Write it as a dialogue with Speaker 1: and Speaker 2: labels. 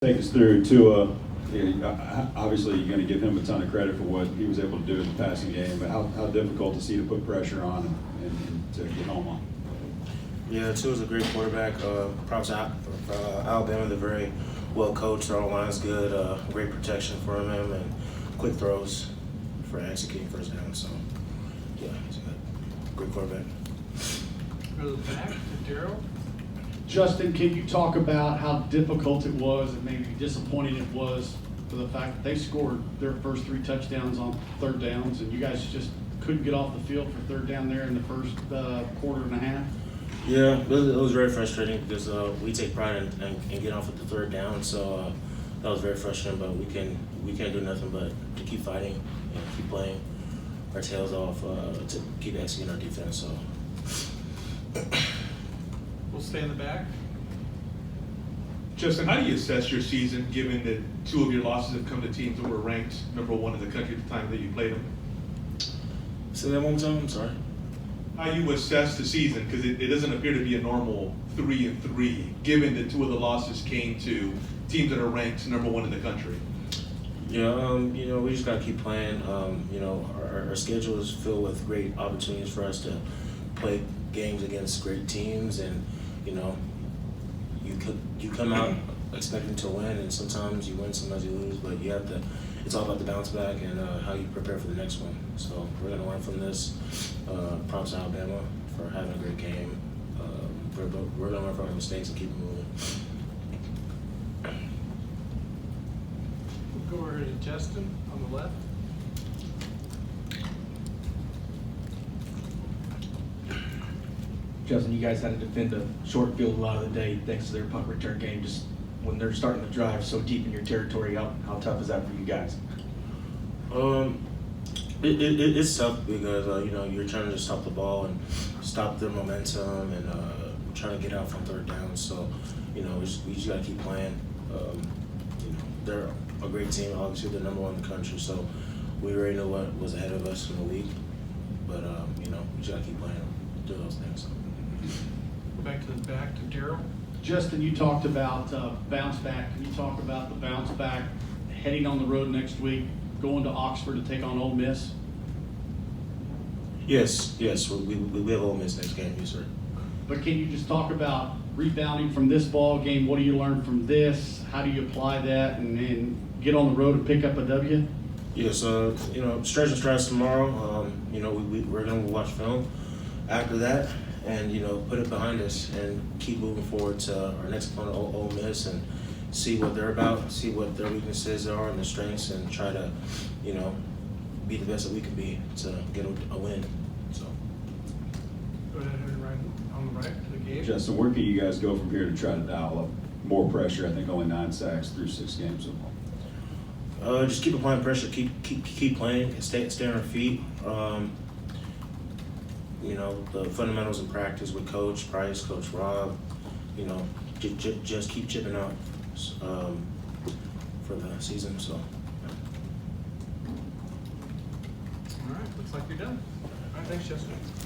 Speaker 1: Take us through Tua. Obviously, you're going to give him a ton of credit for what he was able to do in the passing game, but how difficult is he to put pressure on and to get home on?
Speaker 2: Yeah, Tua's a great quarterback. Props out Alabama. They're very well coached. Their line's good. Great protection for him and quick throws for executing first down. So, yeah, he's a great quarterback.
Speaker 3: Go to the back to Daryl.
Speaker 4: Justin, can you talk about how difficult it was and maybe disappointing it was for the fact that they scored their first 3 touchdowns on third downs and you guys just couldn't get off the field for third down there in the first quarter and a half?
Speaker 2: Yeah, it was very frustrating because we take pride in getting off at the third down. So that was very frustrating. But we can't do nothing but to keep fighting and keep playing our tails off to keep executing our defense. So.
Speaker 3: We'll stay in the back.
Speaker 5: Justin, how do you assess your season given that 2 of your losses have come to teams that were ranked #1 in the country at the time that you played them?
Speaker 2: Say that one more time, I'm sorry.
Speaker 5: How you assess the season, because it doesn't appear to be a normal 3-3, given that 2 of the losses came to teams that are ranked #1 in the country.
Speaker 2: Yeah, we just gotta keep playing. Our schedule is filled with great opportunities for us to play games against great teams, and you come out expecting to win, and sometimes you win, sometimes you lose, but you have to. It's all about the bounce back and how you prepare for the next one. So we're gonna learn from this. Props to Alabama for having a great game. We're gonna learn from our mistakes and keep moving.
Speaker 3: We'll go over to Justin on the left.
Speaker 6: Justin, you guys had to defend the short field a lot of the day thanks to their punt return game. Just when they're starting to drive so deep in your territory, how tough is that for you guys?
Speaker 2: It's tough because you're trying to just stop the ball and stop their momentum and trying to get out from third down. So we just gotta keep playing. They're a great team. Obviously, they're #1 in the country, so we already know what was ahead of us in the league. But we just gotta keep playing, do those things.
Speaker 3: Go back to the back to Daryl.
Speaker 4: Justin, you talked about bounce back. Can you talk about the bounce back heading on the road next week, going to Oxford to take on Ole Miss?
Speaker 2: Yes. We have Ole Miss next game, yes, sir.
Speaker 4: But can you just talk about rebounding from this ball game? What do you learn from this? How do you apply that and get on the road and pick up a W?
Speaker 2: Yeah, so stretch and strides tomorrow. We're gonna watch film after that, and put it behind us and keep moving forward to our next opponent, Ole Miss, and see what they're about, see what their weaknesses are and their strengths, and try to be the best that we can be to get a win. So.
Speaker 3: Go ahead and right on the right to the gate.
Speaker 1: Justin, where can you guys go from here to try to dial up more pressure? I think only 9 sacks through 6 games so far.
Speaker 2: Just keep applying pressure, keep playing, stay on our feet. The fundamentals in practice with Coach Price, Coach Rob, just keep chipping out for the season. So.
Speaker 3: All right, looks like you're done. All right, thanks, Justin.